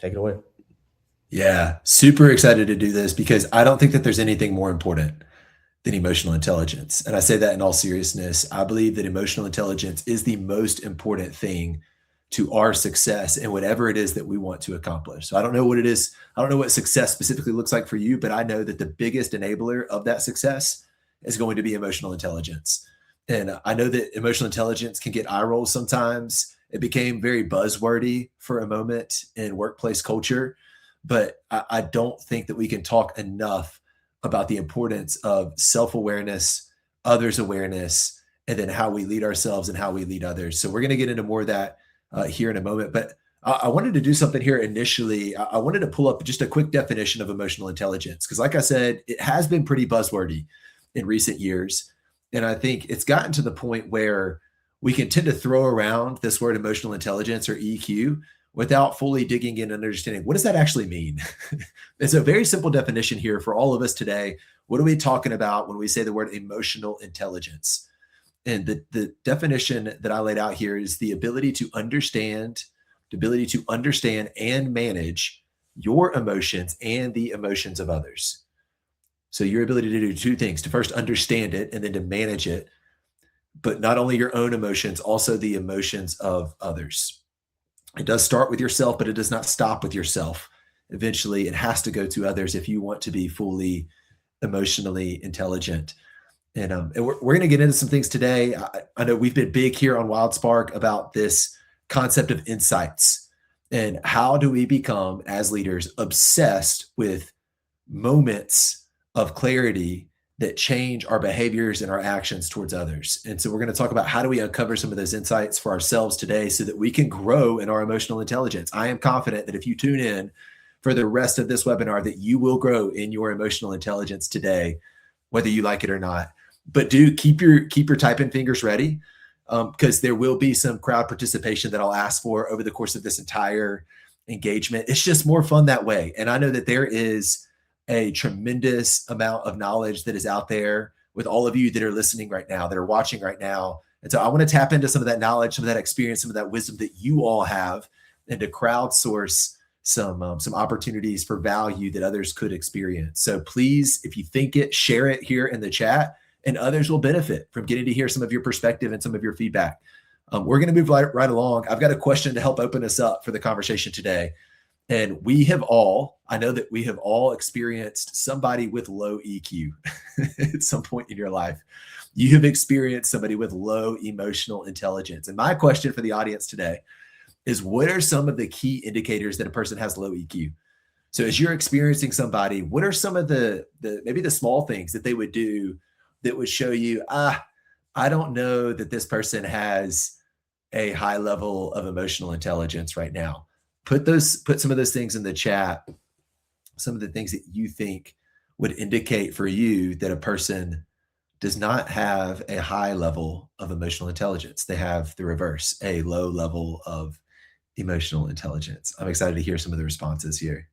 Take it away. Yeah, super excited to do this because I don't think that there's anything more important than emotional intelligence. And I say that in all seriousness. I believe that emotional intelligence is the most important thing to our success and whatever it is that we want to accomplish. So I don't know what it is. I don't know what success specifically looks like for you, but I know that the biggest enabler of that success is going to be emotional intelligence. And I know that emotional intelligence can get eye rolls sometimes. It became very buzzwordy for a moment in workplace culture, but I don't think that we can talk enough about the importance of self awareness, others' awareness, and then how we lead ourselves and how we lead others. So we're going to get into more of that here in a moment. But I wanted to do something here initially. I wanted to pull up just a quick definition of emotional intelligence because, like I said, it has been pretty buzzwordy in recent years. And I think it's gotten to the point where we can tend to throw around this word emotional intelligence or EQ without fully digging in and understanding what does that actually mean. It's a very simple definition here for all of us today. What are we talking about when we say the word emotional intelligence? And the definition that I laid out here is the ability to understand and manage your emotions and the emotions of others. So your ability to do two things: to first understand it and then to manage it, but not only your own emotions, also the emotions of others. It does start with yourself, but it does not stop with yourself. Eventually, it has to go to others if you want to be fully emotionally intelligent. And we're going to get into some things today. I know we've been big here on Wild Spark about this concept of insights and how do we become, as leaders, obsessed with moments of clarity that change our behaviors and our actions towards others. And so we're going to talk about how do we uncover some of those insights for ourselves today so that we can grow in our emotional intelligence. I am confident that if you tune in for the rest of this webinar, that you will grow in your emotional intelligence today, whether you like it or not. But do keep your typing fingers ready, because there will be some crowd participation that I'll ask for over the course of this entire engagement. It's just more fun that way. And I know that there is a tremendous amount of knowledge that is out there with all of you that are listening right now, that are watching right now. And so I want to tap into some of that knowledge, some of that experience, some of that wisdom that you all have, and to crowdsource some opportunities for value that others could experience. So please, if you think it, share it here in the chat, and others will benefit from getting to hear some of your perspective and some of your feedback. We're going to move right along. I've got a question to help open us up for the conversation today. And I know that we have all experienced somebody with low EQ at some point in your life. You have experienced somebody with low emotional intelligence. And my question for the audience today is, what are some of the key indicators that a person has low EQ? So as you're experiencing somebody, what are some of the maybe the small things that they would do that would show you, I don't know that this person has a high level of emotional intelligence right now. Put some of those things in the chat, some of the things that you think would indicate for you that a person does not have a high level of emotional intelligence. They have the reverse, a low level of emotional intelligence. I'm excited to hear some of the responses here,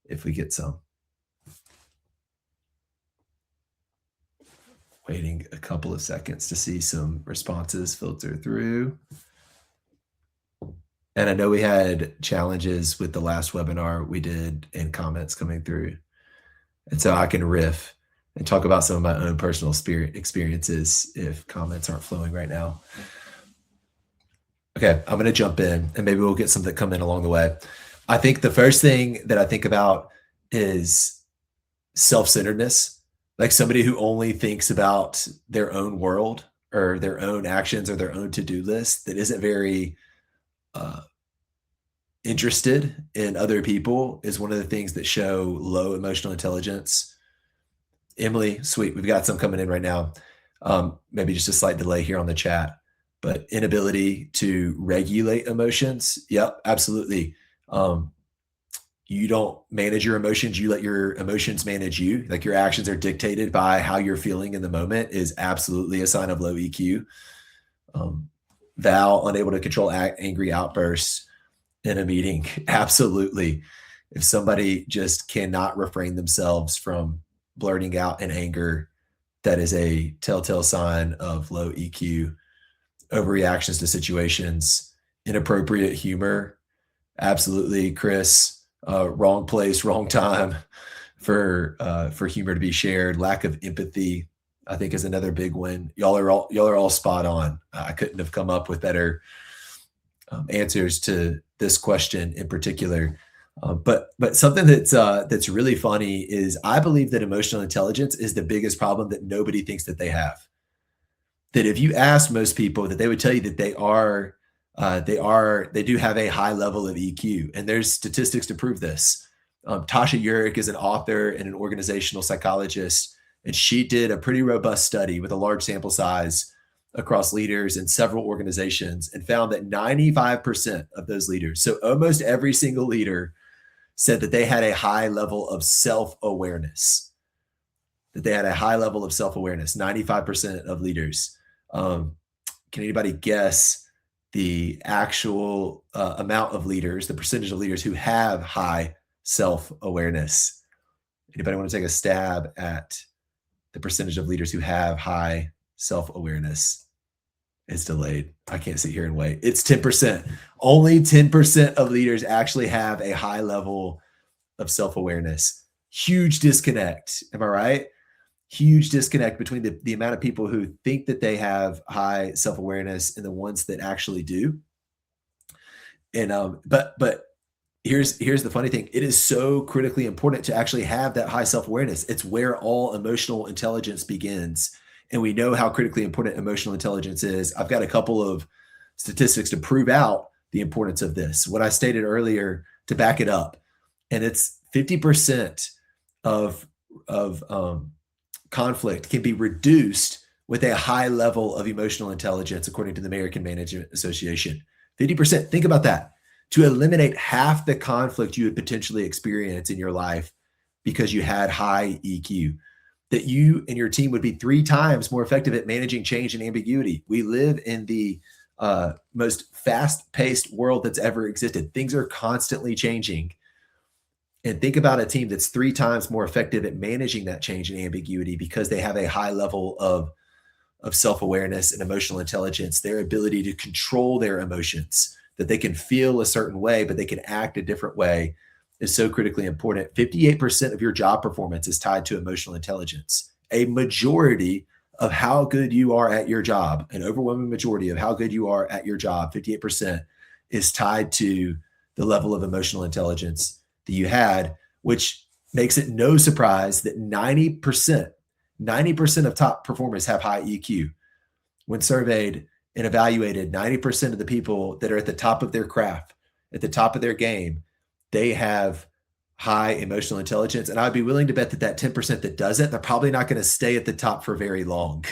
if we get some. Waiting a couple of seconds to see some responses filter through. And I know we had challenges with the last webinar we did and comments coming through. And so I can riff and talk about some of my own personal experiences if comments aren't flowing right now. Okay, I'm going to jump in and maybe we'll get some that come in along the way. I think the first thing that I think about is self-centeredness, like somebody who only thinks about their own world or their own actions or their own to-do list, that isn't very interested in other people, is one of the things that show low emotional intelligence. Emily, sweet, we've got some coming in right now. Maybe just a slight delay here on the chat, but inability to regulate emotions. Yep, absolutely. You don't manage your emotions, you let your emotions manage you. Like your actions are dictated by how you're feeling in the moment is absolutely a sign of low EQ. Val, unable to control angry outbursts in a meeting. Absolutely. If somebody just cannot refrain themselves from blurting out in anger, that is a telltale sign of low EQ. Overreactions to situations, inappropriate humor. Absolutely, Chris. wrong place, wrong time for humor to be shared. Lack of empathy, I think, is another big one. Y'all are all spot on. I couldn't have come up with better answers to this question in particular. But something that's really funny is I believe that emotional intelligence is the biggest problem that nobody thinks that they have. That if you ask most people, that they would tell you that they do have a high level of EQ, and there's statistics to prove this. Tasha Eurich is an author and an organizational psychologist, and she did a pretty robust study with a large sample size across leaders in several organizations and found that 95% of those leaders, so almost every single leader, said that they had a high level of self-awareness. That they had a high level of self-awareness, 95% of leaders. Can anybody guess the actual amount of leaders, the percentage of leaders who have high self-awareness? Anybody want to take a stab at the percentage of leaders who have high self-awareness? It's delayed. I can't sit here and wait. It's 10%. Only 10% of leaders actually have a high level of self-awareness. Huge disconnect. Am I right? Huge disconnect between the amount of people who think that they have high self-awareness and the ones that actually do. And but here's the funny thing. It is so critically important to actually have that high self-awareness. It's where all emotional intelligence begins. And we know how critically important emotional intelligence is. I've got a couple of statistics to prove out the importance of this. What I stated earlier to back it up, and it's 50% of conflict can be reduced with a high level of emotional intelligence, according to the American Management Association. 50%. Think about that. To eliminate half the conflict you would potentially experience in your life because you had high EQ. That you and your team would be 3 times more effective at managing change and ambiguity. We live in the most fast-paced world that's ever existed. Things are constantly changing. And think about a team that's 3 times more effective at managing that change and ambiguity because they have a high level of self-awareness and emotional intelligence, their ability to control their emotions, that they can feel a certain way, but they can act a different way, is so critically important. 58% of your job performance is tied to emotional intelligence. A majority of how good you are at your job, an overwhelming majority of how good you are at your job, 58%, is tied to the level of emotional intelligence that you had, which makes it no surprise that 90% of top performers have high EQ. When surveyed and evaluated, 90% of the people that are at the top of their craft, at the top of their game, they have high emotional intelligence. And I'd be willing to bet that that 10% that does it, they're probably not going to stay at the top for very long.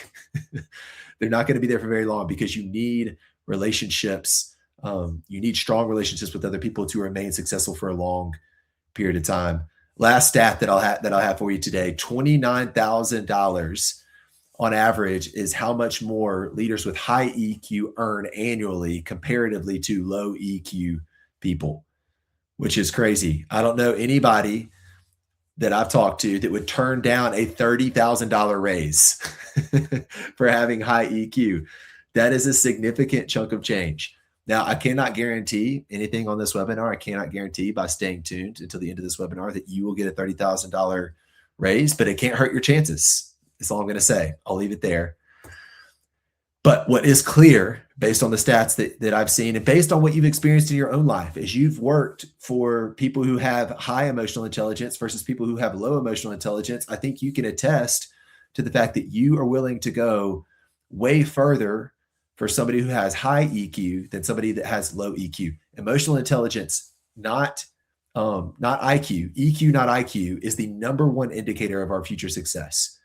They're not going to be there for very long because you need relationships. You need strong relationships with other people to remain successful for a long period of time. Last stat that I'll have for you today, $29,000 on average is how much more leaders with high EQ earn annually comparatively to low EQ people, which is crazy. I don't know anybody that I've talked to that would turn down a $30,000 raise for having high EQ. That is a significant chunk of change. Now, I cannot guarantee anything on this webinar. I cannot guarantee by staying tuned until the end of this webinar that you will get a $30,000 raise, but it can't hurt your chances. That's all I'm going to say. I'll leave it there. But what is clear, based on the stats that I've seen and based on what you've experienced in your own life, is you've worked for people who have high emotional intelligence versus people who have low emotional intelligence. I think you can attest to the fact that you are willing to go way further for somebody who has high EQ than somebody that has low EQ. Emotional intelligence, not IQ. EQ, not IQ, is the number one indicator of our future success.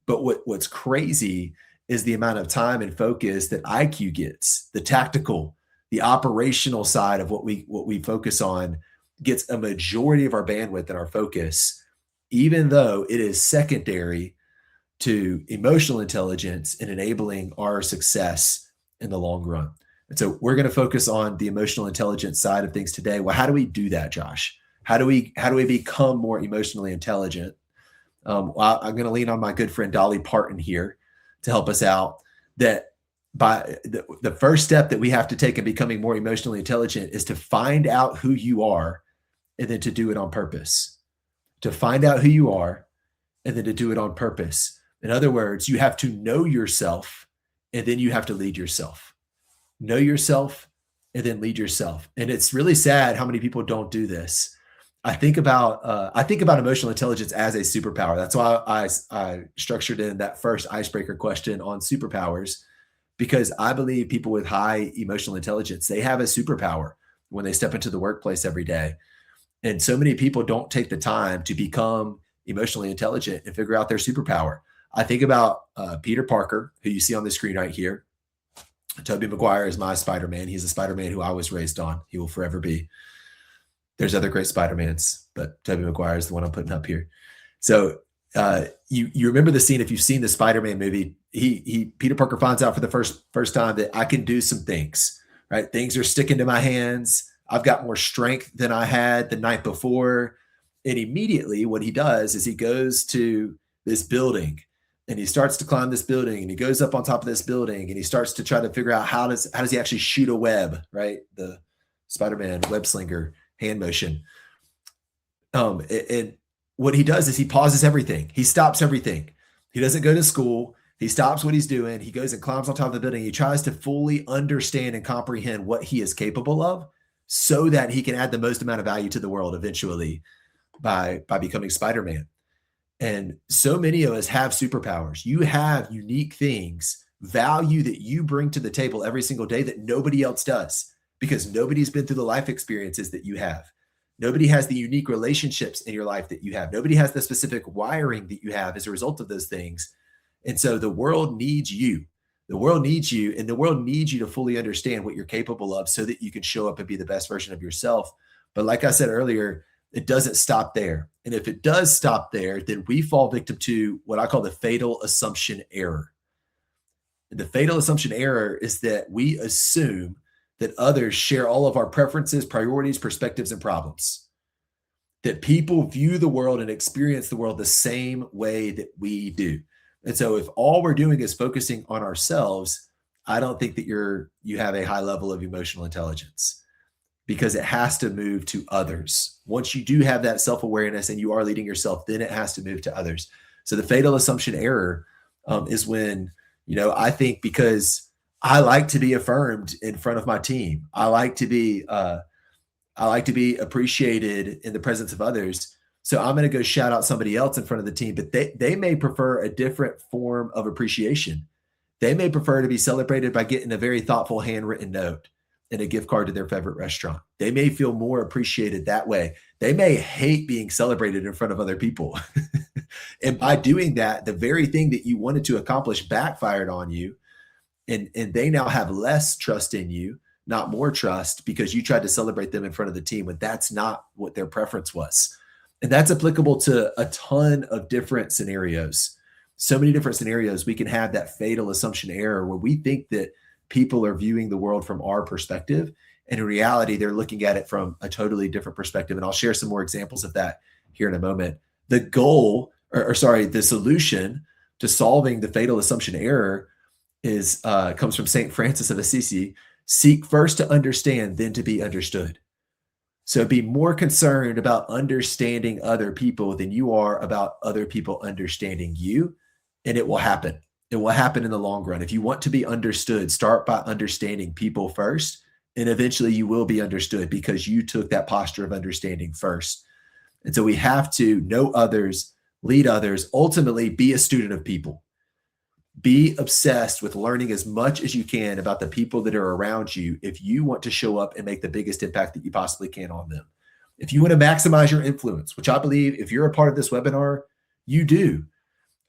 But what's crazy is the amount of time and focus that IQ gets. The tactical, the operational side of what we focus on gets a majority of our bandwidth and our focus, even though it is secondary to emotional intelligence and enabling our success in the long run. And so we're going to focus on the emotional intelligence side of things today. Well, how do we do that, Josh? How do we become more emotionally intelligent? Well, I'm going to lean on my good friend Dolly Parton here to help us out. That by the first step that we have to take in becoming more emotionally intelligent is to find out who you are and then to do it on purpose, to find out who you are and then to do it on purpose. In other words, you have to know yourself and then you have to lead yourself. Know yourself and then lead yourself. And it's really sad how many people don't do this. I think about emotional intelligence as a superpower. That's why I structured in that first icebreaker question on superpowers, because I believe people with high emotional intelligence, they have a superpower when they step into the workplace every day. And so many people don't take the time to become emotionally intelligent and figure out their superpower. I think about Peter Parker, who you see on the screen right here. Tobey Maguire is my Spider-Man. He's a Spider-Man who I was raised on. He will forever be. There's other great Spider-Mans, but Tobey Maguire is the one I'm putting up here. So you remember the scene, if you've seen the Spider-Man movie, Peter Parker finds out for the first time that I can do some things, right? Things are sticking to my hands. I've got more strength than I had the night before. And immediately what he does is he goes to this building and he starts to climb this building and he goes up on top of this building and he starts to try to figure out how does he actually shoot a web, right? The Spider-Man web slinger hand motion. And what he does is he pauses everything. He stops everything. He doesn't go to school. He stops what he's doing. He goes and climbs on top of the building. He tries to fully understand and comprehend what he is capable of so that he can add the most amount of value to the world eventually by becoming Spider-Man. And so many of us have superpowers. You have unique things, value that you bring to the table every single day that nobody else does, because nobody's been through the life experiences that you have. Nobody has the unique relationships in your life that you have. Nobody has the specific wiring that you have as a result of those things. And so the world needs you. The world needs you, and the world needs you to fully understand what you're capable of so that you can show up and be the best version of yourself. But like I said earlier, it doesn't stop there. And if it does stop there, then we fall victim to what I call the fatal assumption error. And the fatal assumption error is that we assume that others share all of our preferences, priorities, perspectives, and problems. That people view the world and experience the world the same way that we do. And so if all we're doing is focusing on ourselves, I don't think that you have a high level of emotional intelligence, because it has to move to others. Once you do have that self-awareness and you are leading yourself, then it has to move to others. So the fatal assumption error is when, I think because I like to be affirmed in front of my team. I like to be appreciated in the presence of others. So I'm going to go shout out somebody else in front of the team, but they may prefer a different form of appreciation. They may prefer to be celebrated by getting a very thoughtful handwritten note and a gift card to their favorite restaurant. They may feel more appreciated that way. They may hate being celebrated in front of other people. And by doing that, the very thing that you wanted to accomplish backfired on you. And they now have less trust in you, not more trust, because you tried to celebrate them in front of the team when that's not what their preference was. And that's applicable to a ton of different scenarios. So many different scenarios, we can have that fatal assumption error where we think that people are viewing the world from our perspective. And in reality, they're looking at it from a totally different perspective. And I'll share some more examples of that here in a moment. The the solution to solving the fatal assumption error comes from St. Francis of Assisi. Seek first to understand, then to be understood. So be more concerned about understanding other people than you are about other people understanding you, and it will happen. It will happen in the long run. If you want to be understood, start by understanding people first, and eventually you will be understood because you took that posture of understanding first. And so we have to know others, lead others, ultimately be a student of people. Be obsessed with learning as much as you can about the people that are around you if you want to show up and make the biggest impact that you possibly can on them. If you want to maximize your influence, which I believe if you're a part of this webinar, you do.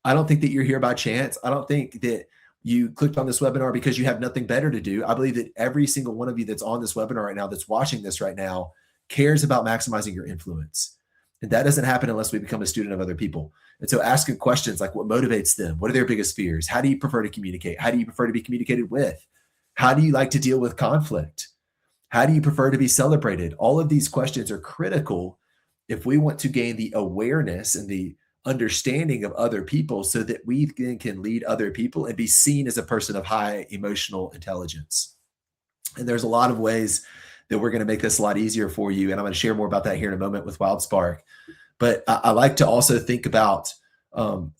I don't think that you're here by chance. I don't think that you clicked on this webinar because you have nothing better to do. I believe that every single one of you that's on this webinar right now, that's watching this right now, cares about maximizing your influence. And that doesn't happen unless we become a student of other people. And so asking questions like what motivates them? What are their biggest fears? How do you prefer to communicate? How do you prefer to be communicated with? How do you like to deal with conflict? How do you prefer to be celebrated? All of these questions are critical if we want to gain the awareness and the understanding of other people so that we then can lead other people and be seen as a person of high emotional intelligence. And there's a lot of ways that we're going to make this a lot easier for you. And I'm going to share more about that here in a moment with WildSpark. But I like to also think about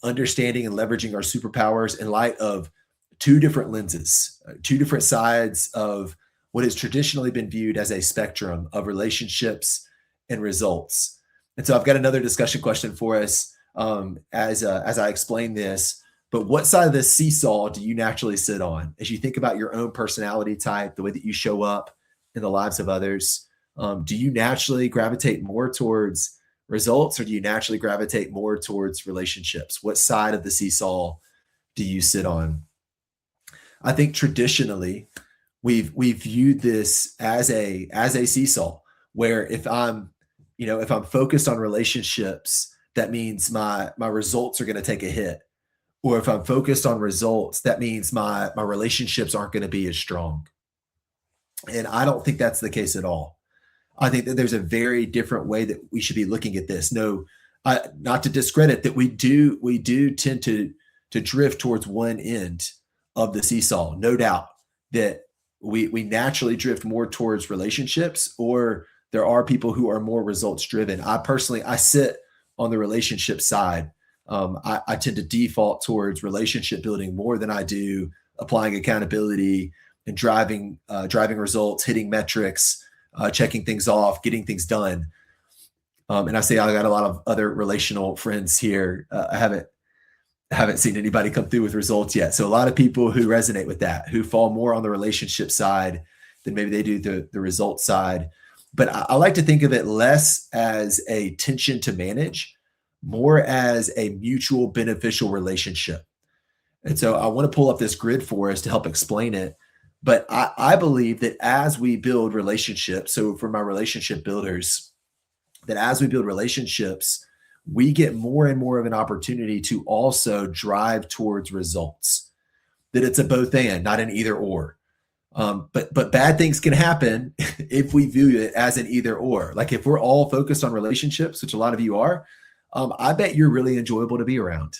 understanding and leveraging our superpowers in light of two different lenses, two different sides of what has traditionally been viewed as a spectrum of relationships and results. And so I've got another discussion question for us as I explain this. But what side of the seesaw do you naturally sit on as you think about your own personality type, the way that you show up in the lives of others? Do you naturally gravitate more towards results, or do you naturally gravitate more towards relationships? What side of the seesaw do you sit on? I think traditionally we've viewed this as a seesaw, where if I'm focused on relationships, that means my results are going to take a hit. Or if I'm focused on results, that means my relationships aren't going to be as strong. And I don't think that's the case at all. I think that there's a very different way that we should be looking at this. No, not to discredit that we do tend to drift towards one end of the seesaw. No doubt that we naturally drift more towards relationships, or there are people who are more results driven. I sit on the relationship side. I tend to default towards relationship building more than I do applying accountability and driving results, hitting metrics, checking things off, getting things done. And I say I got a lot of other relational friends here. I haven't seen anybody come through with results yet. So a lot of people who resonate with that, who fall more on the relationship side than maybe they do the result side. But I like to think of it less as a tension to manage, more as a mutual beneficial relationship. And so I want to pull up this grid for us to help explain it. But I believe that as we build relationships, so for my relationship builders, that as we build relationships, we get more and more of an opportunity to also drive towards results. That it's a both and, not an either or. But bad things can happen if we view it as an either or. Like if we're all focused on relationships, which a lot of you are, I bet you're really enjoyable to be around.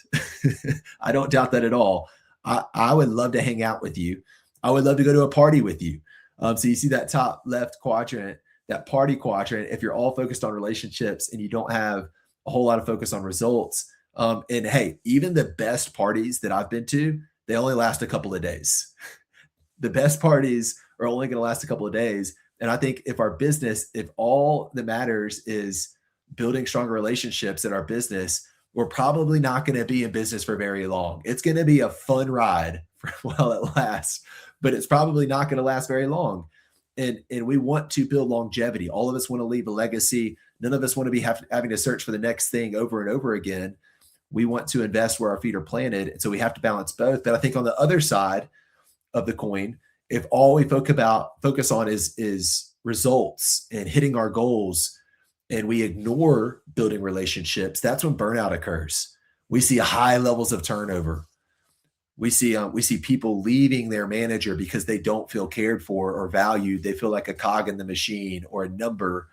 I don't doubt that at all. I would love to hang out with you. I would love to go to a party with you. So you see that top left quadrant, that party quadrant, if you're all focused on relationships and you don't have a whole lot of focus on results. And hey, even the best parties that I've been to, they only last a couple of days. The best parties are only going to last a couple of days. And I think if all that matters is building stronger relationships in our business, we're probably not going to be in business for very long. It's going to be a fun ride while it lasts, but it's probably not going to last very long. And we want to build longevity. All of us want to leave a legacy. None of us want to be having to search for the next thing over and over again. We want to invest where our feet are planted. And so we have to balance both. But I think on the other side of the coin, if all we focus on is results and hitting our goals, and we ignore building relationships, that's when burnout occurs. We see high levels of turnover. We see people leaving their manager because they don't feel cared for or valued. They feel like a cog in the machine or a number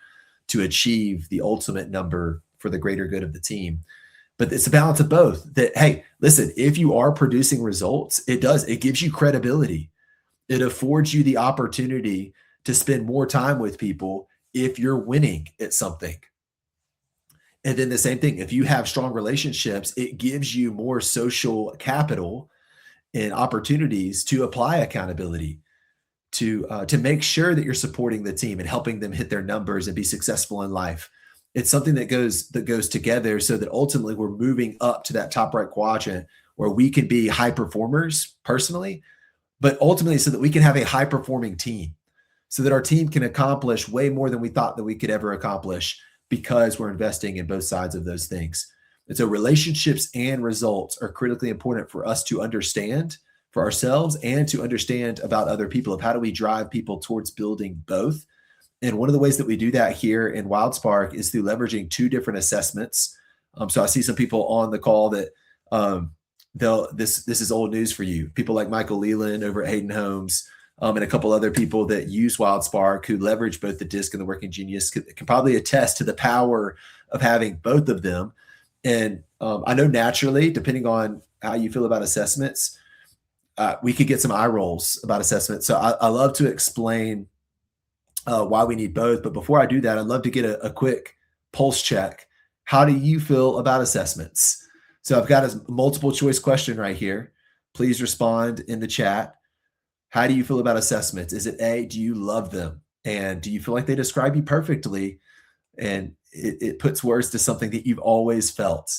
to achieve the ultimate number for the greater good of the team. But it's a balance of both. That, hey, listen, if you are producing results, it gives you credibility. It affords you the opportunity to spend more time with people if you're winning at something. And then the same thing, if you have strong relationships, it gives you more social capital and opportunities to apply accountability, to make sure that you're supporting the team and helping them hit their numbers and be successful in life. It's something that goes together, so that ultimately we're moving up to that top right quadrant where we can be high performers personally, but ultimately so that we can have a high performing team, so that our team can accomplish way more than we thought that we could ever accomplish, because we're investing in both sides of those things. And so relationships and results are critically important for us to understand for ourselves and to understand about other people, of how do we drive people towards building both. And one of the ways that we do that here in WildSpark is through leveraging two different assessments. So I see some people on the call that this is old news for you. People like Michael Leland over at Hayden Homes, and a couple other people that use WildSpark who leverage both the DISC and the Working Genius can probably attest to the power of having both of them. And I know naturally, depending on how you feel about assessments, we could get some eye rolls about assessments. So I love to explain why we need both. But before I do that, I'd love to get a quick pulse check. How do you feel about assessments? So I've got a multiple choice question right here. Please respond in the chat. How do you feel about assessments? Is it A, do you love them? And do you feel like they describe you perfectly? And it puts words to something that you've always felt.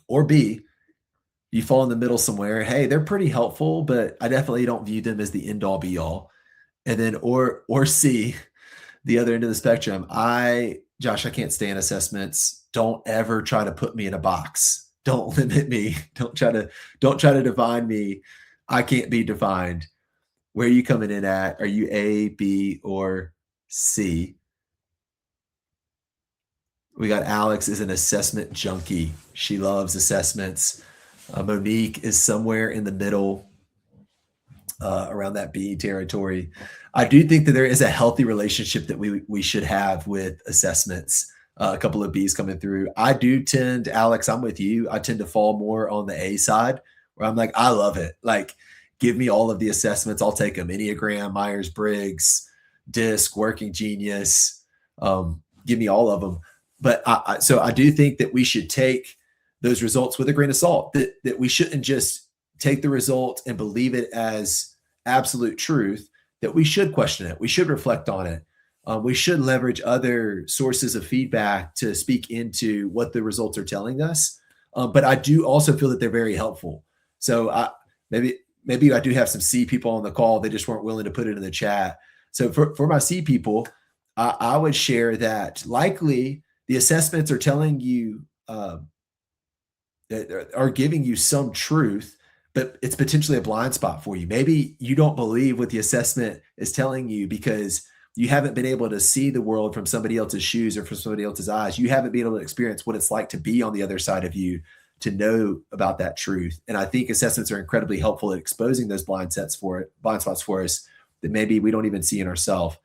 Or B, you fall in the middle somewhere. Hey, they're pretty helpful, but I definitely don't view them as the end all be all. And then or C, the other end of the spectrum. Josh, I can't stand assessments. Don't ever try to put me in a box. Don't limit me. Don't try to define me. I can't be defined. Where are you coming in at? Are you A, B, or C? We got Alex is an assessment junkie. She loves assessments. Monique is somewhere in the middle, around that B territory. I do think that there is a healthy relationship that we should have with assessments. A couple of B's coming through. I do tend, Alex, I'm with you. I tend to fall more on the A side, where I'm like, I love it. Like, give me all of the assessments. I'll take them. Enneagram, Myers-Briggs, DISC, Working Genius. Give me all of them. But so I do think that we should take those results with a grain of salt, that we shouldn't just take the result and believe it as absolute truth, that we should question it. We should reflect on it. We should leverage other sources of feedback to speak into what the results are telling us. But I do also feel that they're very helpful. So maybe I do have some C people on the call. They just weren't willing to put it in the chat. So for my C people, I would share that likely the assessments are telling you, are giving you some truth, but it's potentially a blind spot for you. Maybe you don't believe what the assessment is telling you because you haven't been able to see the world from somebody else's shoes or from somebody else's eyes. You haven't been able to experience what it's like to be on the other side of you, to know about that truth. And I think assessments are incredibly helpful at exposing those blind spots for us that maybe we don't even see in ourselves.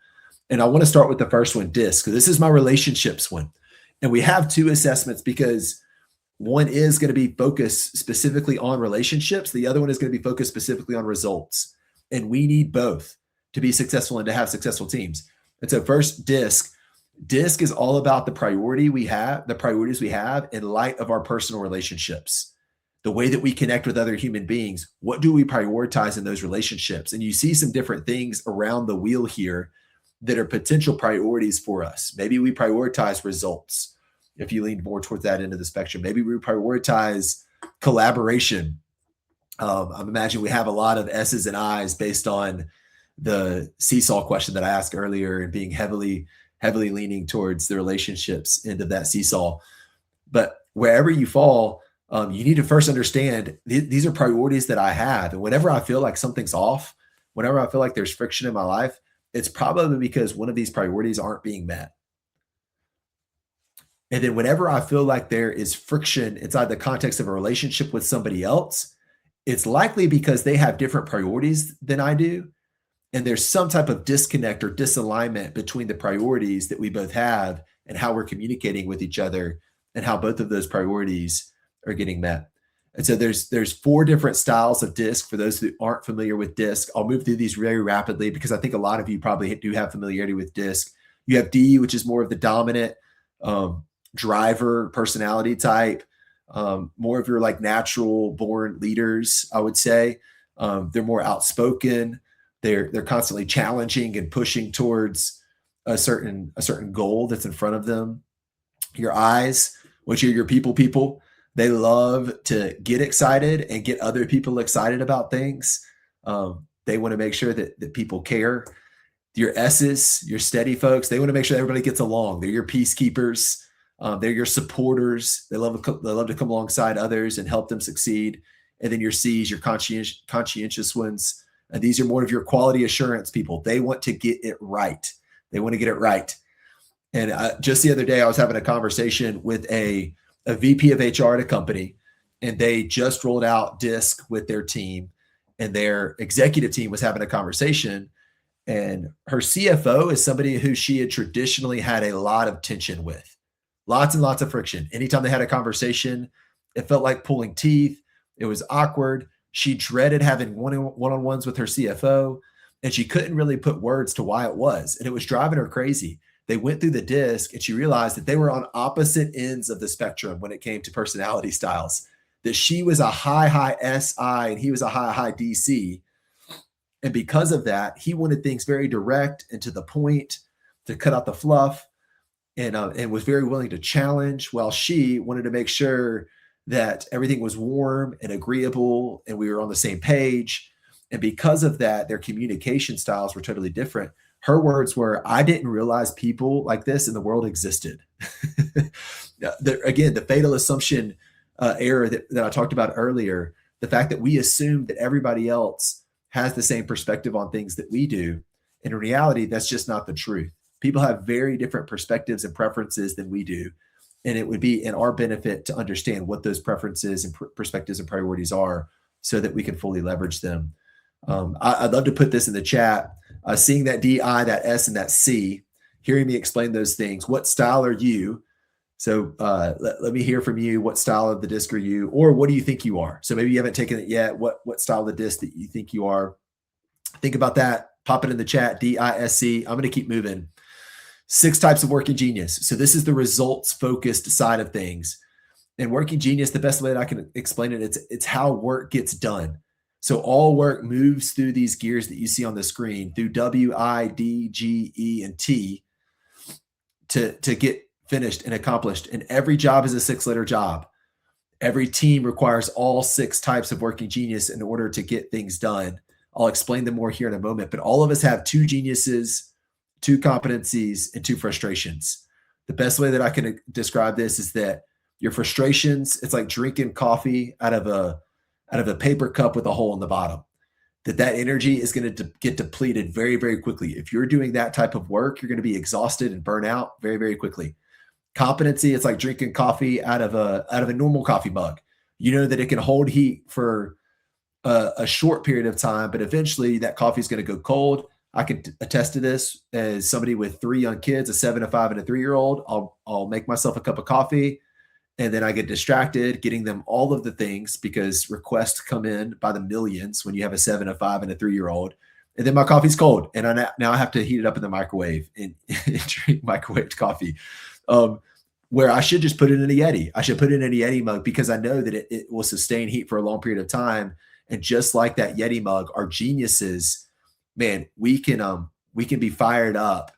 And I want to start with the first one, DISC, because this is my relationships one. And we have two assessments because one is going to be focused specifically on relationships. The other one is going to be focused specifically on results. And we need both to be successful and to have successful teams. And so first, DISC. DISC is all about the priorities we have in light of our personal relationships, the way that we connect with other human beings. What do we prioritize in those relationships? And you see some different things around the wheel here that are potential priorities for us. Maybe we prioritize results. If you lean more towards that end of the spectrum, maybe we prioritize collaboration. I imagine we have a lot of S's and I's based on the seesaw question that I asked earlier, and being heavily leaning towards the relationships end of that seesaw. But wherever you fall, you need to first understand these are priorities that I have. And whenever I feel like something's off, whenever I feel like there's friction in my life, it's probably because one of these priorities aren't being met. And then whenever I feel like there is friction inside the context of a relationship with somebody else, it's likely because they have different priorities than I do. And there's some type of disconnect or disalignment between the priorities that we both have and how we're communicating with each other and how both of those priorities are getting met. And so there's 4 different styles of DISC. For those who aren't familiar with DISC, I'll move through these very rapidly because I think a lot of you probably do have familiarity with DISC. You have D, which is more of the dominant driver personality type, more of your like natural born leaders, I would say. They're more outspoken. They're constantly challenging and pushing towards a certain goal that's in front of them. Your I's, which are your people, they love to get excited and get other people excited about things. They want to make sure that people care. Your S's, your steady folks, they want to make sure everybody gets along. They're your peacekeepers. They're your supporters. They love to come alongside others and help them succeed. And then your C's, your conscientious ones. And these are more of your quality assurance people. They want to get it right. They want to get it right. And just the other day, I was having a conversation with a VP of HR at a company, and they just rolled out DISC with their team, and their executive team was having a conversation. And her CFO is somebody who she had traditionally had a lot of tension with, lots and lots of friction. Anytime they had a conversation, it felt like pulling teeth. It was awkward. She dreaded having one-on-ones with her CFO. and she couldn't really put words to why it was. And it was driving her crazy. They went through the disc and she realized that they were on opposite ends of the spectrum when it came to personality styles, that she was a high SI and he was a high DC. And because of that, he wanted things very direct and to the point, to cut out the fluff, and was very willing to challenge, while she wanted to make sure that everything was warm and agreeable and we were on the same page. And because of that, their communication styles were totally different. Her words were, I didn't realize people like this in the world existed. Again, the fatal assumption error that I talked about earlier, the fact that we assume that everybody else has the same perspective on things that we do. And in reality, that's just not the truth. People have very different perspectives and preferences than we do. And it would be in our benefit to understand what those preferences and perspectives and priorities are so that we can fully leverage them. I'd love to put this in the chat. Seeing that DI, that S, and that C, hearing me explain those things. What style are you? So let me hear from you. What style of the disc are you? Or what do you think you are? So maybe you haven't taken it yet. What style of the disc that you think you are? Think about that. Pop it in the chat, DISC. I'm going to keep moving. 6 types of working genius. So this is the results-focused side of things. And working genius, the best way that I can explain it, it's how work gets done. So all work moves through these gears that you see on the screen, through W, I, D, G, E, and T to get finished and accomplished. And every job is a 6-letter job. Every team requires all 6 types of working genius in order to get things done. I'll explain them more here in a moment, but all of us have 2 geniuses, 2 competencies, and 2 frustrations. The best way that I can describe this is that your frustrations, it's like drinking coffee out of a paper cup with a hole in the bottom. That energy is going to get depleted very, very quickly. If you're doing that type of work, you're going to be exhausted and burn out very, very quickly. Competency, it's like drinking coffee out of a normal coffee mug. You know that it can hold heat for a short period of time, but eventually that coffee is going to go cold. I can attest to this as somebody with 3 young kids, a 7, a 5, and a 3-year-old. I'll make myself a cup of coffee, and then I get distracted getting them all of the things because requests come in by the millions when you have a 7, a 5, and a 3-year-old. And then my coffee's cold, and now I have to heat it up in the microwave and drink microwaved coffee. Where I should just put it in a Yeti. I should put it in a Yeti mug because I know that it will sustain heat for a long period of time. And just like that Yeti mug, our geniuses, man, we can be fired up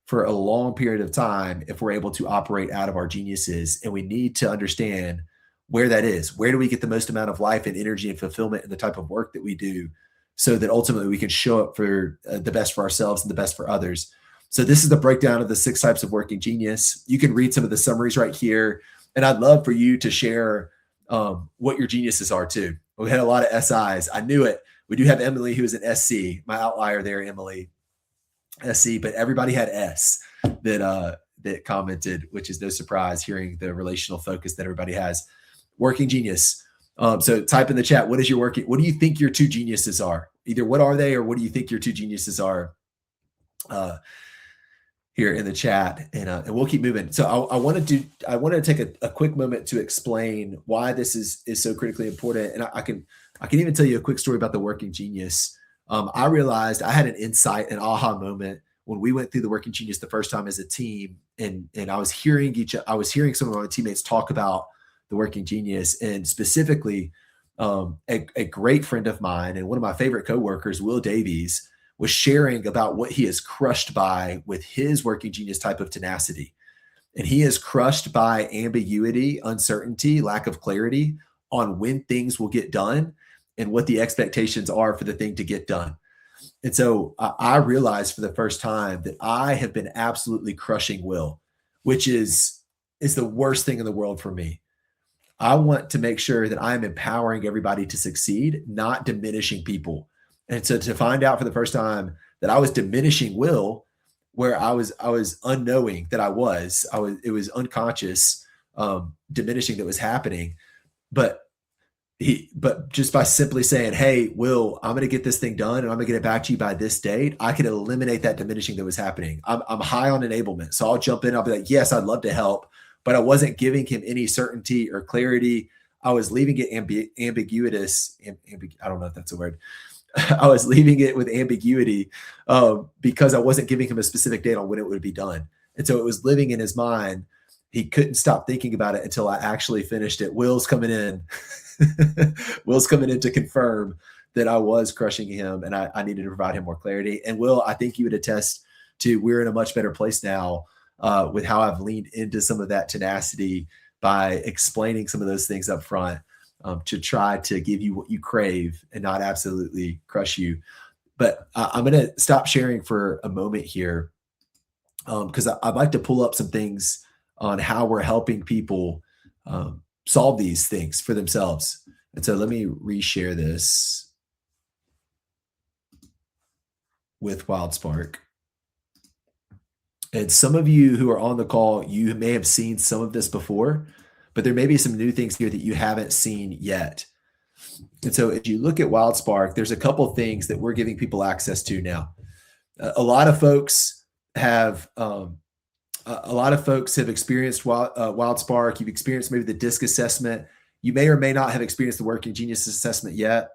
for a long period of time if we're able to operate out of our geniuses. And we need to understand where that is. Where do we get the most amount of life and energy and fulfillment in the type of work that we do so that ultimately we can show up for the best for ourselves and the best for others. So this is the breakdown of the 6 types of working genius. You can read some of the summaries right here. And I'd love for you to share what your geniuses are too. We had a lot of SIs. I knew it. We do have Emily, who is an SC, my outlier there, Emily, SC, but everybody had S that commented, which is no surprise hearing the relational focus that everybody has. Working genius. So type in the chat, what do you think your 2 geniuses are? Either what are they or what do you think your 2 geniuses are? Here in the chat, and we'll keep moving. So I wanted to take a quick moment to explain why this is so critically important. And I can even tell you a quick story about the working genius. I realized I had an insight, an aha moment when we went through the working genius the first time as a team, and I was hearing some of my teammates talk about the working genius, and specifically a great friend of mine and one of my favorite coworkers, Will Davies, was sharing about what he is crushed by with his working genius type of tenacity. And he is crushed by ambiguity, uncertainty, lack of clarity on when things will get done and what the expectations are for the thing to get done. And so I realized for the first time that I have been absolutely crushing Will, which is the worst thing in the world for me. I want to make sure that I'm empowering everybody to succeed, not diminishing people. And so to find out for the first time that I was diminishing Will, where I was unknowing that it was unconscious diminishing that was happening. But just by simply saying, hey, Will, I'm going to get this thing done and I'm going to get it back to you by this date, I could eliminate that diminishing that was happening. I'm high on enablement. So I'll jump in. I'll be like, yes, I'd love to help, but I wasn't giving him any certainty or clarity. I was leaving it ambiguous. I don't know if that's a word. I was leaving it with ambiguity because I wasn't giving him a specific date on when it would be done. And so it was living in his mind. He couldn't stop thinking about it until I actually finished it. Will's coming in. Will's coming in to confirm that I was crushing him and I needed to provide him more clarity. And Will, I think you would attest to we're in a much better place now with how I've leaned into some of that tenacity by explaining some of those things up front to try to give you what you crave and not absolutely crush you. But I'm going to stop sharing for a moment here because I'd like to pull up some things on how we're helping people solve these things for themselves. And so let me reshare this with WildSpark. And some of you who are on the call, you may have seen some of this before, but there may be some new things here that you haven't seen yet. And so if you look at WildSpark, there's a couple of things that we're giving people access to now. A lot of folks have experienced WildSpark. You've experienced maybe the DISC assessment. You may or may not have experienced the Working Genius assessment yet.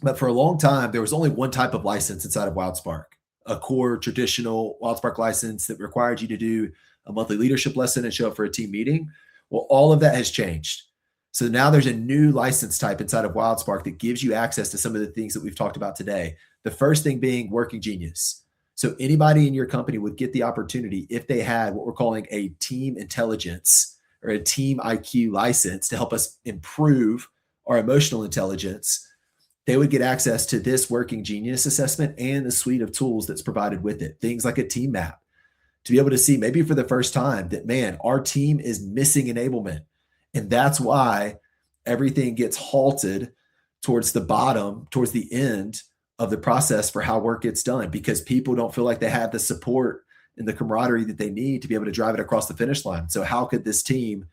But for a long time, there was only one type of license inside of WildSpark, a core traditional WildSpark license that required you to do a monthly leadership lesson and show up for a team meeting. Well, all of that has changed. So now there's a new license type inside of WildSpark that gives you access to some of the things that we've talked about today. The first thing being Working Genius. So anybody in your company would get the opportunity if they had what we're calling a team intelligence or a team IQ license to help us improve our emotional intelligence. They would get access to this Working Genius assessment and the suite of tools that's provided with it. Things like a team map to be able to see maybe for the first time that, man, our team is missing enablement. And that's why everything gets halted towards the bottom, towards the end of the process for how work gets done, because people don't feel like they have the support and the camaraderie that they need to be able to drive it across the finish line. So how could this team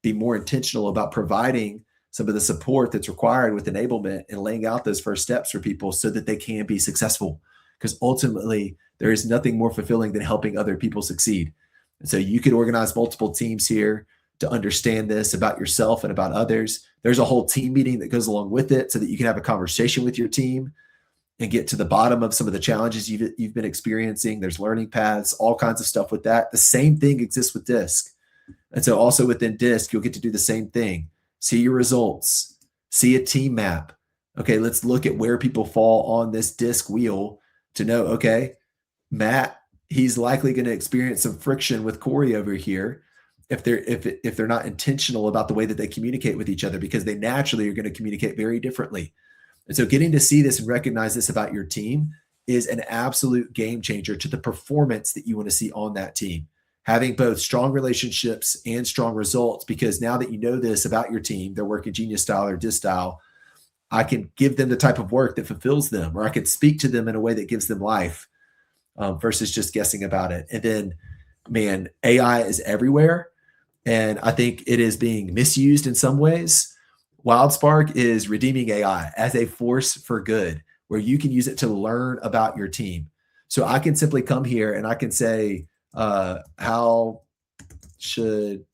be more intentional about providing some of the support that's required with enablement and laying out those first steps for people so that they can be successful? Because ultimately, there is nothing more fulfilling than helping other people succeed. And so you could organize multiple teams here to understand this about yourself and about others. There's a whole team meeting that goes along with it so that you can have a conversation with your team and get to the bottom of some of the challenges you've been experiencing. There's learning paths, all kinds of stuff with that. The same thing exists with DISC. And so also within DISC, you'll get to do the same thing. See your results, see a team map. Okay, let's look at where people fall on this DISC wheel to know, okay, Matt, he's likely going to experience some friction with Corey over here if they're not intentional about the way that they communicate with each other, because they naturally are going to communicate very differently. And so getting to see this and recognize this about your team is an absolute game changer to the performance that you want to see on that team. Having both strong relationships and strong results, because now that you know this about your team, their Working Genius style or DISC style, I can give them the type of work that fulfills them, or I can speak to them in a way that gives them life versus just guessing about it. And then, man, AI is everywhere. And I think it is being misused in some ways. WildSpark is redeeming AI as a force for good, where you can use it to learn about your team. So I can simply come here and I can say, how should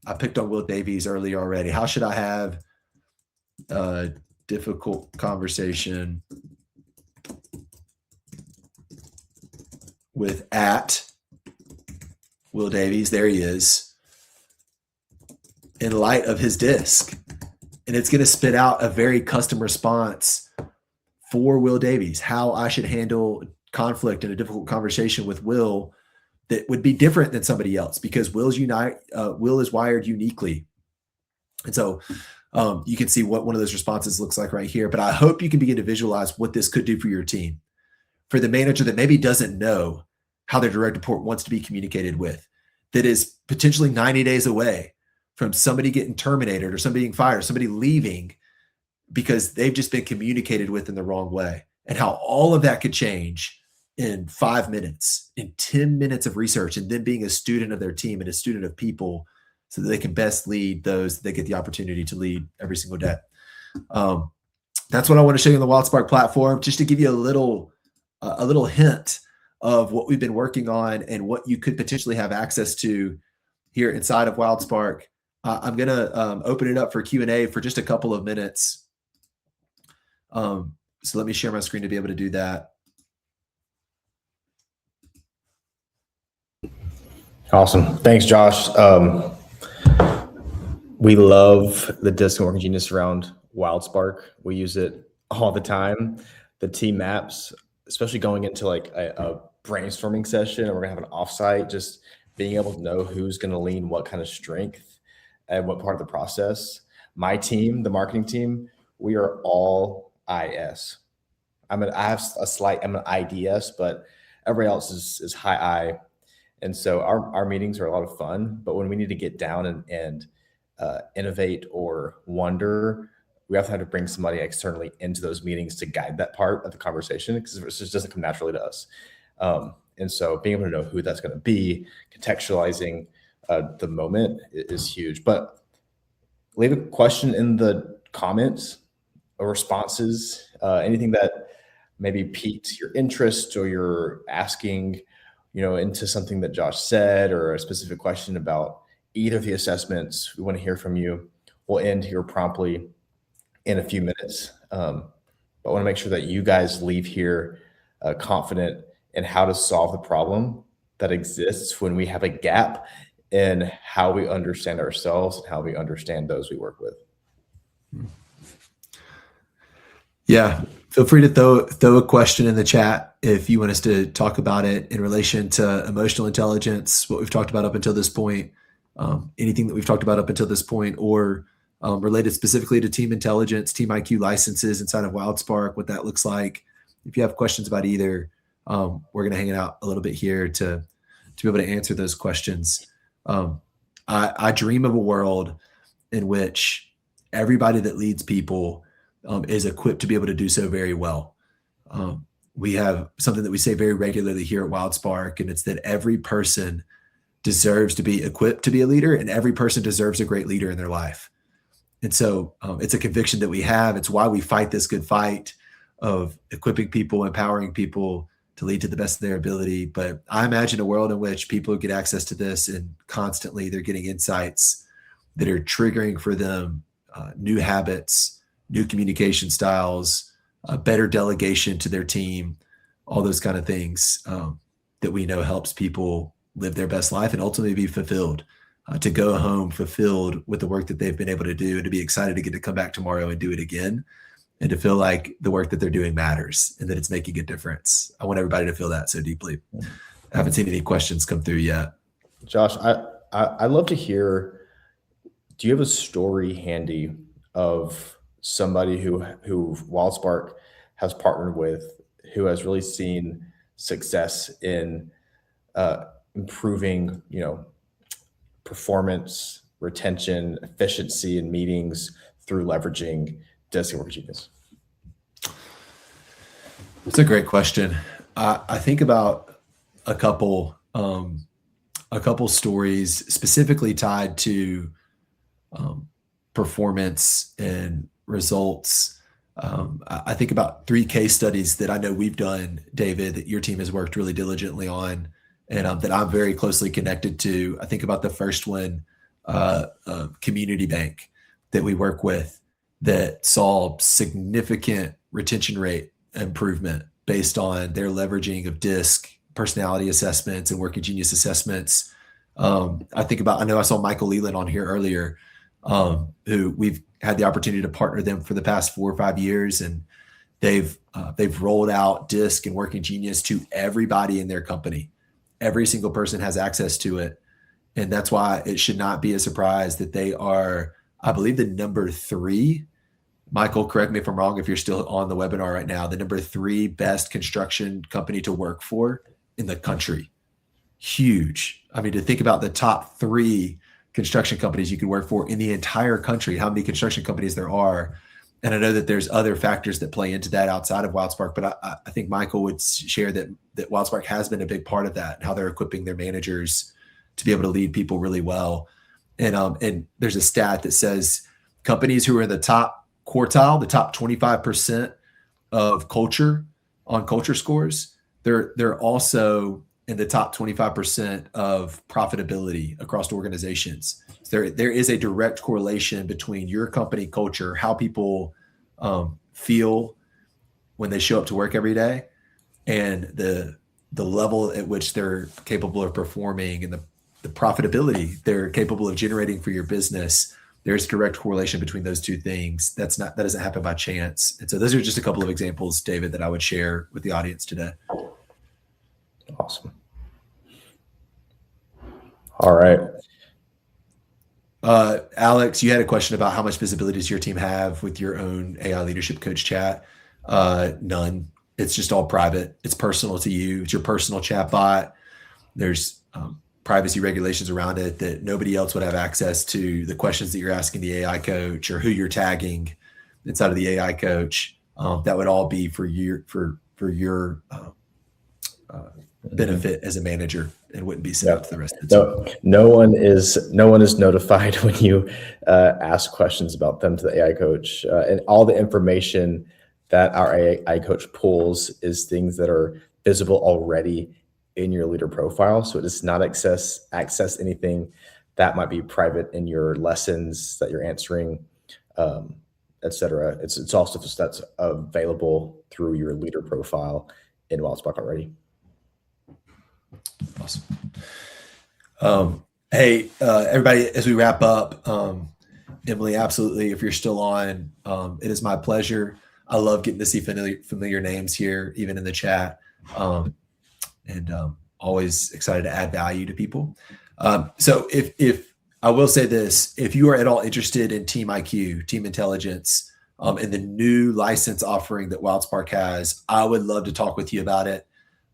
I picked on Will Davies earlier already? How should I have a difficult conversation with @Will Davies? There he is, in light of his DISC. And it's going to spit out a very custom response for Will Davies, how I should handle conflict in a difficult conversation with Will that would be different than somebody else, because Will is wired uniquely. And so you can see what one of those responses looks like right here. But I hope you can begin to visualize what this could do for your team. For the manager that maybe doesn't know how their direct report wants to be communicated with, that is potentially 90 days away from somebody getting terminated or somebody being fired, or somebody leaving because they've just been communicated with in the wrong way, and how all of that could change in 5 minutes, in 10 minutes of research, and then being a student of their team and a student of people so that they can best lead those that they get the opportunity to lead every single day. That's what I want to show you on the WildSpark platform, just to give you a little hint of what we've been working on and what you could potentially have access to here inside of WildSpark. I'm going to open it up for Q&A for just a couple of minutes. So let me share my screen to be able to do that. Awesome. Thanks, Josh. We love the Disc and Working Genius around WildSpark. We use it all the time. The team maps, especially going into like a brainstorming session, or we're gonna have an offsite, just being able to know who's gonna lean what kind of strength and what part of the process. My team, the marketing team, we are all IS. I have a slight, I'm an IDS, but everybody else is high I. And so our meetings are a lot of fun, but when we need to get down and innovate or wonder, we have to bring somebody externally into those meetings to guide that part of the conversation, because it just doesn't come naturally to us. And so being able to know who that's going to be, contextualizing the moment is huge. But leave a question in the comments or responses, anything that maybe piqued your interest or you're asking, into something that Josh said, or a specific question about either of the assessments. We want to hear from you. We'll end here promptly in a few minutes. But I want to make sure that you guys leave here confident in how to solve the problem that exists when we have a gap in how we understand ourselves and how we understand those we work with. Yeah. Feel free to throw a question in the chat if you want us to talk about it in relation to emotional intelligence, what we've talked about up until this point, anything that we've talked about up until this point, or related specifically to team intelligence, team IQ licenses inside of WildSpark, what that looks like. If you have questions about either, we're going to hang out a little bit here to be able to answer those questions. I dream of a world in which everybody that leads people is equipped to be able to do so very well. We have something that we say very regularly here at WildSpark, and it's that every person deserves to be equipped to be a leader, and every person deserves a great leader in their life. And so it's a conviction that we have. It's why we fight this good fight of equipping people, empowering people to lead to the best of their ability. But I imagine a world in which people get access to this, and constantly they're getting insights that are triggering for them new habits, new communication styles, better delegation to their team, all those kind of things that we know helps people live their best life and ultimately be fulfilled, to go home fulfilled with the work that they've been able to do, and to be excited to get to come back tomorrow and do it again, and to feel like the work that they're doing matters and that it's making a difference. I want everybody to feel that so deeply. I haven't seen any questions come through yet. Josh, I'd love to hear, do you have a story handy of somebody who WildSpark has partnered with, who has really seen success in improving, performance, retention, efficiency in meetings through leveraging Disc and Working Genius? That's a great question. I think about a couple stories specifically tied to performance and results. I think about 3 case studies that I know we've done, David, that your team has worked really diligently on, and that I'm very closely connected to. I think about the first one, Community Bank, that we work with, that saw significant retention rate improvement based on their leveraging of DISC, personality assessments, and Working Genius assessments. I know I saw Michael Leland on here earlier, who we've had the opportunity to partner them for the past 4 or 5 years, and they've rolled out DISC and Working Genius to everybody in their company. Every single person has access to it, and that's why it should not be a surprise that they are, I believe, the number 3. Michael, correct me if I'm wrong if you're still on the webinar right now, the number 3 best construction company to work for in the country. Huge. I mean, to think about the top 3 construction companies you could work for in the entire country, how many construction companies there are. And I know that there's other factors that play into that outside of WildSpark, but I think Michael would share that WildSpark has been a big part of that, and how they're equipping their managers to be able to lead people really well. And there's a stat that says companies who are in the top quartile, the top 25% of culture on culture scores, they're also in the top 25% of profitability across organizations. There is a direct correlation between your company culture, how people feel when they show up to work every day, and the level at which they're capable of performing, and the profitability they're capable of generating for your business, there's direct correlation between those two things. That doesn't happen by chance. And so those are just a couple of examples, David, that I would share with the audience today. Awesome. All right. Alex, you had a question about how much visibility does your team have with your own AI leadership coach chat? None. It's just all private. It's personal to you. It's your personal chat bot. There's privacy regulations around it that nobody else would have access to. The questions that you're asking the AI coach, or who you're tagging inside of the AI coach, that would all be for your benefit as a manager, and wouldn't be sent out to the rest of the team. No one is notified when you ask questions about them to the AI coach, and all the information that our AI coach pulls is things that are visible already in your leader profile. So it does not access anything that might be private in your lessons that you're answering, etc. It's also just that's available through your leader profile in WildSpark already. Awesome. Hey, everybody, as we wrap up, Emily, absolutely, if you're still on, it is my pleasure. I love getting to see familiar names here, even in the chat, and always excited to add value to people. So if I will say this, if you are at all interested in Team IQ, Team Intelligence, and the new license offering that WildSpark has, I would love to talk with you about it.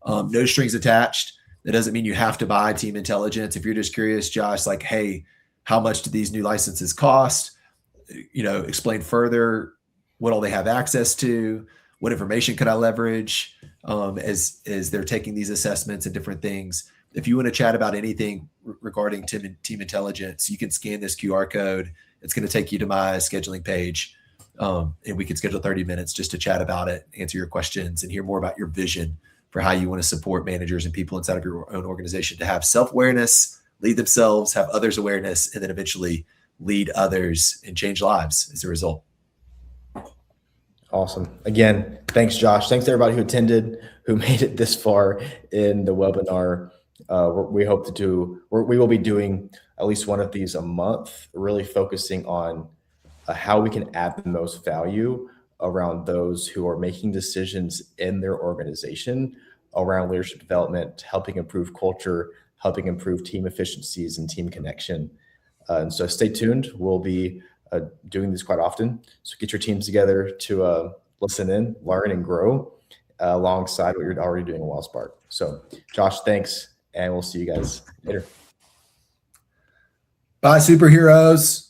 No strings attached. That doesn't mean you have to buy Team Intelligence. If you're just curious, Josh, like, hey, how much do these new licenses cost? Explain further what all they have access to, what information could I leverage as they're taking these assessments and different things. If you want to chat about anything regarding Team Intelligence, you can scan this QR code. It's going to take you to my scheduling page, and we can schedule 30 minutes just to chat about it, answer your questions, and hear more about your vision for how you want to support managers and people inside of your own organization to have self-awareness, lead themselves, have others' awareness, and then eventually lead others and change lives as a result. Awesome. Again, thanks, Josh. Thanks to everybody who attended, who made it this far in the webinar. We will be doing at least one of these a month, really focusing on how we can add the most value around those who are making decisions in their organization around leadership development, helping improve culture, helping improve team efficiencies and team connection. And so stay tuned. We'll be doing this quite often. So get your teams together to listen in, learn, and grow alongside what you're already doing in WildSpark. So Josh, thanks, and we'll see you guys later. Bye, superheroes.